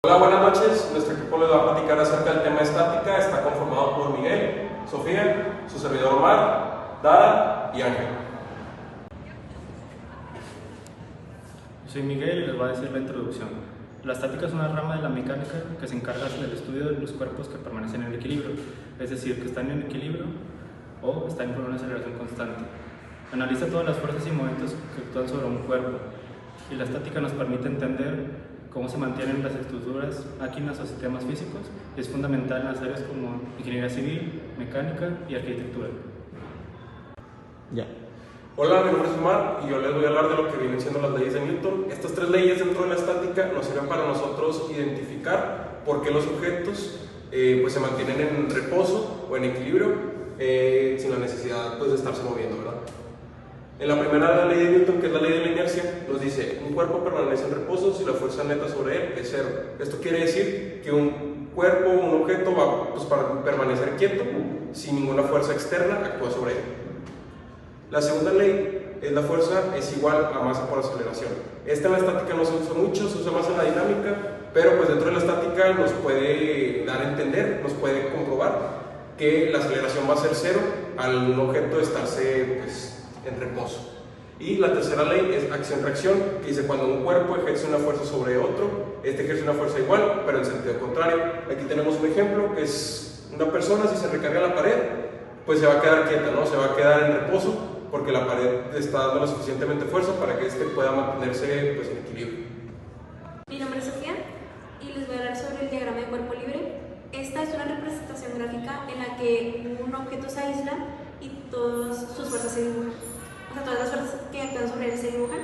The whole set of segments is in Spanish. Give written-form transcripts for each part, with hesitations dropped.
Hola, buenas noches. Nuestro equipo les va a platicar acerca del tema estática. Está conformado por Miguel, Sofía, su servidor Omar, Dara y Ángel. Soy Miguel y les voy a decir la introducción. La estática es una rama de la mecánica que se encarga del estudio de los cuerpos que permanecen en equilibrio, es decir, que están en equilibrio o están con una aceleración constante. Analiza todas las fuerzas y momentos que actúan sobre un cuerpo, y la estática nos permite entender cómo se mantienen las estructuras, máquinas o sistemas físicos, y es fundamental en las áreas como ingeniería civil, mecánica y arquitectura. Hola, mi nombre es Omar y yo les voy a hablar de lo que vienen siendo las leyes de Newton. Estas tres leyes dentro de la estática nos sirven para nosotros identificar por qué los objetos pues se mantienen en reposo o en equilibrio sin la necesidad pues, de estarse moviendo, ¿verdad? En la primera ley de Newton, que es la ley de la inercia, nos dice un cuerpo permanece en reposo si la fuerza neta sobre él es cero. Esto quiere decir que un cuerpo, un objeto va pues, para permanecer quieto si ninguna fuerza externa actúa sobre él. La segunda ley es la fuerza es igual a masa por aceleración. Esta en la estática no se usa mucho, se usa más en la dinámica, pero pues dentro de la estática nos puede dar a entender, nos puede comprobar que la aceleración va a ser cero al un objeto estarse pues, en reposo. Y la tercera ley es acción-reacción, que dice cuando un cuerpo ejerce una fuerza sobre otro, este ejerce una fuerza igual, pero en sentido contrario. Aquí tenemos un ejemplo que es una persona, si se recarga la pared, pues se va a quedar quieta, ¿no? Se va a quedar en reposo, porque la pared está dando suficientemente fuerza para que éste pueda mantenerse pues, en equilibrio. Mi nombre es Sofía y les voy a hablar sobre el diagrama de cuerpo libre. Esta es una representación gráfica en la que un objeto se aísla y todas sus fuerzas se dibujan. O sea, todas las fuerzas que actúan sobre él se dibujan.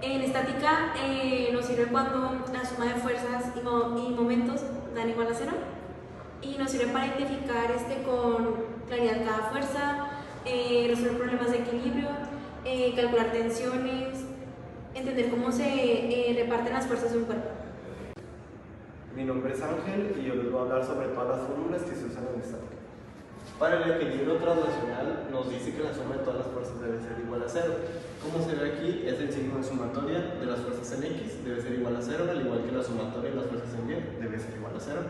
En estática nos sirve cuando la suma de fuerzas y momentos dan igual a cero. Y nos sirve para identificar con claridad cada fuerza, resolver problemas de equilibrio, calcular tensiones, entender cómo se reparten las fuerzas de un cuerpo. Mi nombre es Ángel y yo les voy a hablar sobre todas las fórmulas que se usan en estática. Para el equilibrio translacional nos dice que la suma de todas las fuerzas debe ser igual a cero. Como se ve aquí, es el signo de sumatoria de las fuerzas en X, debe ser igual a cero, al igual que la sumatoria de las fuerzas en Y, debe ser igual a cero.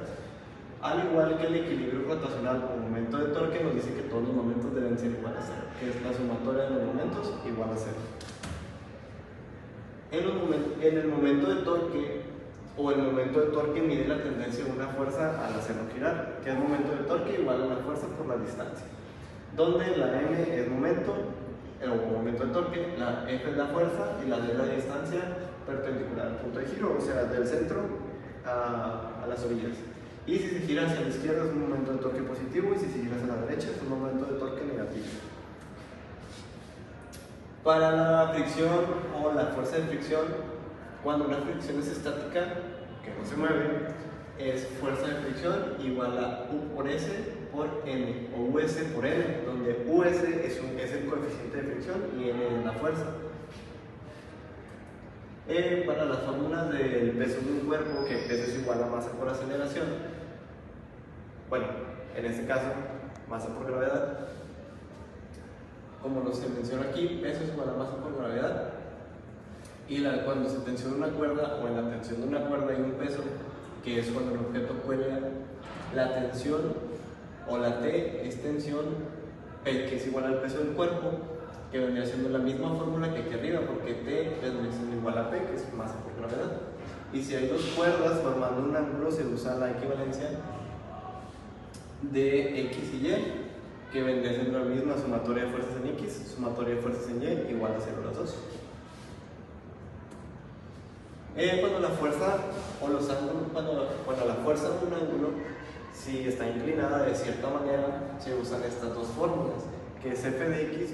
Al igual que el equilibrio rotacional o momento de torque nos dice que todos los momentos deben ser igual a cero, que es la sumatoria de los momentos igual a cero. En el momento de torque o el momento de torque mide la tendencia de una fuerza al hacerlo girar, que es momento de torque igual a la fuerza por la distancia, donde la m es momento o momento de torque, la f es la fuerza y la d es la distancia perpendicular al punto de giro, o sea, del centro a las orillas. Y si se gira hacia la izquierda es un momento de torque positivo y si se gira hacia la derecha es un momento de torque negativo. Para la fricción o la fuerza de fricción, cuando una fricción es estática, que no se mueve, es fuerza de fricción igual a U por S por N o US por N, donde US es el coeficiente de fricción y N es la fuerza. Para las fórmulas del peso de un cuerpo, que peso es igual a masa por aceleración, bueno, en este caso, masa por gravedad, como se menciona aquí, peso es igual a masa por gravedad, y cuando se tensiona una cuerda, o en la tensión de una cuerda hay un peso, que es cuando el objeto cuelga, la tensión, o la T, es tensión, que es igual al peso del cuerpo, que vendría siendo la misma fórmula que aquí arriba, porque T vendría siendo igual a P, que es masa por gravedad. Y si hay dos cuerdas formando un ángulo, se usa la equivalencia de X y Y, que vendría siendo la misma sumatoria de fuerzas en X, sumatoria de fuerzas en Y, igual a 0 las dos. Cuando la fuerza o los ángulos, cuando la fuerza de un ángulo, si está inclinada de cierta manera, se usan estas dos fórmulas, que es f de x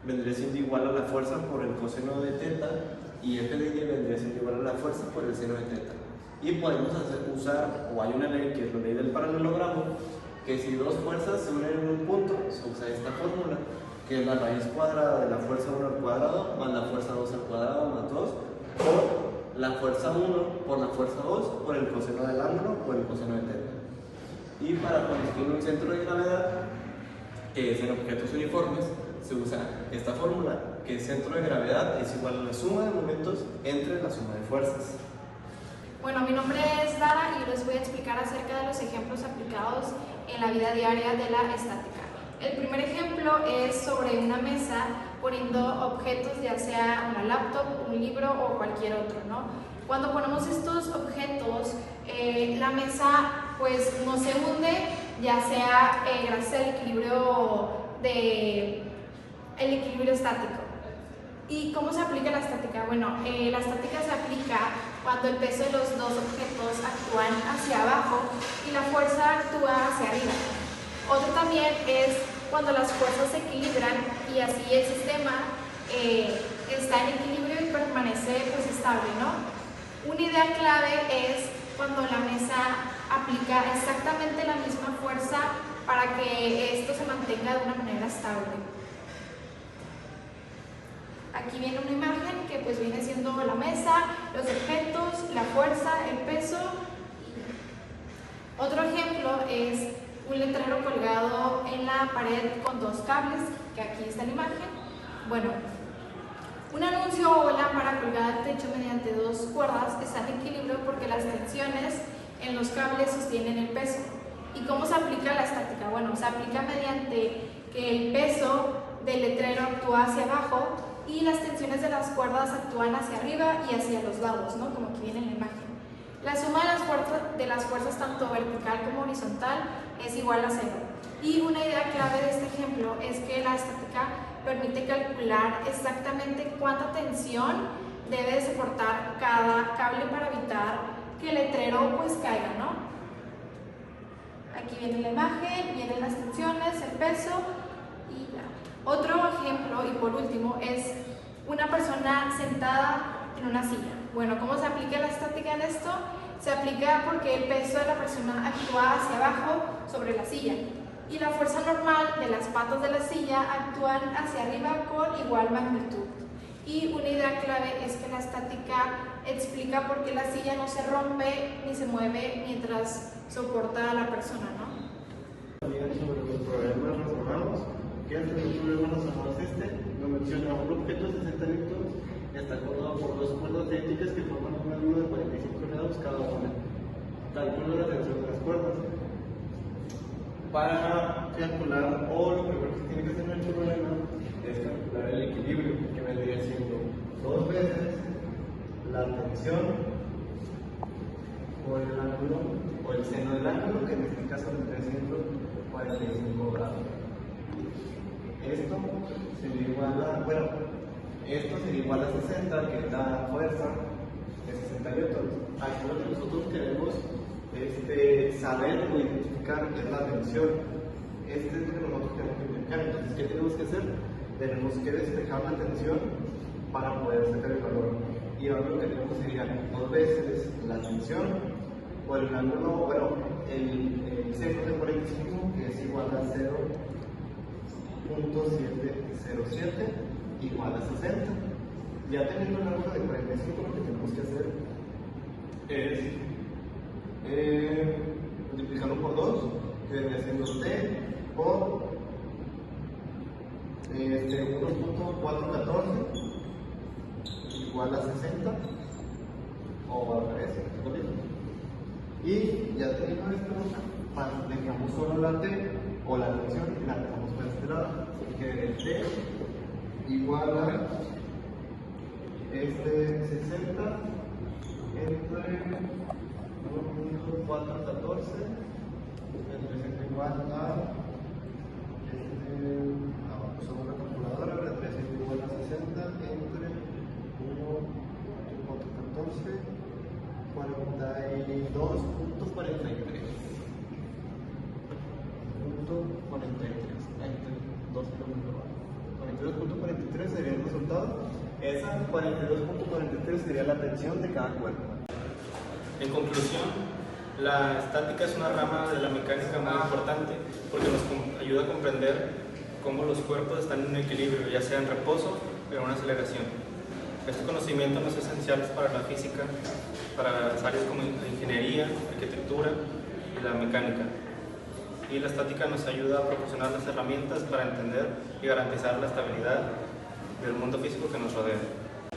vendría siendo igual a la fuerza por el coseno de teta y f de y vendría siendo igual a la fuerza por el seno de teta. Y podemos usar, o hay una ley que es la ley del paralelogramo, que si dos fuerzas se unen en un punto, se usa esta fórmula, que es la raíz cuadrada de la fuerza 1 al cuadrado más la fuerza 2 al cuadrado más 2 por la fuerza 1 por la fuerza 2 por el coseno del ángulo por el coseno de teta. Y para construir un centro de gravedad, que es en objetos uniformes, se usa esta fórmula, que el centro de gravedad es igual a la suma de momentos entre la suma de fuerzas. Bueno, mi nombre es Dara y les voy a explicar acerca de los ejemplos aplicados en la vida diaria de la estática. El primer ejemplo es sobre una mesa poniendo objetos, ya sea una laptop, un libro o cualquier otro, ¿no? Cuando ponemos estos objetos, la mesa pues no se hunde, ya sea gracias al equilibrio estático. ¿Y cómo se aplica la estática? Bueno, la estática se aplica cuando el peso de los dos objetos actúan hacia abajo y la fuerza actúa hacia arriba. Otro también es cuando las fuerzas se equilibran y así el sistema está en equilibrio y permanece pues estable, ¿no? Una idea clave es cuando la mesa aplica exactamente la misma fuerza para que esto se mantenga de una manera estable. Aquí viene una imagen que pues viene siendo la mesa, los objetos, la fuerza, el peso. Otro ejemplo es un letrero colgado en la pared con dos cables, que aquí está la imagen. Bueno, un anuncio o lámpara colgada al techo mediante dos cuerdas está en equilibrio porque las tensiones en los cables sostienen el peso. ¿Y cómo se aplica la estática? Bueno, se aplica mediante que el peso del letrero actúa hacia abajo y las tensiones de las cuerdas actúan hacia arriba y hacia los lados, ¿no? Como aquí viene en la imagen. La suma de las fuerzas tanto vertical como horizontal es igual a 0. Y una idea clave de este ejemplo es que la estática permite calcular exactamente cuánta tensión debe soportar cada cable para evitar que el letrero pues caiga, ¿no? Aquí viene la imagen, vienen las tensiones, el peso y ya. Otro ejemplo, y por último, es una persona sentada en una silla. Bueno, ¿cómo se aplica la estática en esto? Se aplica porque el peso de la persona actúa hacia abajo sobre la silla y la fuerza normal de las patas de la silla actúan hacia arriba con igual magnitud. Y una idea clave es que la estática explica por qué la silla no se rompe ni se mueve mientras soporta a la persona, ¿no? También sobre los problemas razonados, que el problema razonado es nos menciona un objeto de 60 newtons está acordado por dos cuerdas idénticas que forman un ángulo de 45 grados cada una. Calculo la tensión de las cuerdas. Para calcular, o lo primero que se tiene que hacer en el problema es calcular el equilibrio, que vendría siendo 2 veces la tensión por el ángulo, o el seno del ángulo, que en este caso vendría siendo 45 grados. Esto sería igual a, esto sería igual a 60, que es la fuerza de 60 newtons. Aquí lo que nosotros queremos saber o identificar es la tensión. Es lo que nosotros tenemos que identificar. Entonces, ¿qué tenemos que hacer? Tenemos que despejar la tensión para poder sacar el valor. Y ahora lo que tenemos sería 2 veces la tensión por el ángulo, el seno de 45, que es igual a 0.707 igual a 60. Ya teniendo el ángulo de 45, lo que tenemos que hacer es multiplicarlo por 2, que vendría siendo t por 1.414 igual a 60, o al revés, es lo mismo. Y ya teniendo esto, dejamos solo la t o la tensión y la dejamos por este lado, así que el t igual a 60 entre 1.414 es igual a usamos la calculadora, vendría siendo igual a 60 entre 1.414 42.43 42.43 sería el resultado. Esa 42.43 sería la tensión de cada cuerpo. En conclusión, la estática es una rama de la mecánica muy importante porque nos ayuda a comprender cómo los cuerpos están en un equilibrio, ya sea en reposo o en una aceleración. Este conocimiento no es esencial para la física, para las áreas como la ingeniería, arquitectura y la mecánica. Y la estática nos ayuda a proporcionar las herramientas para entender y garantizar la estabilidad del mundo físico que nos rodea.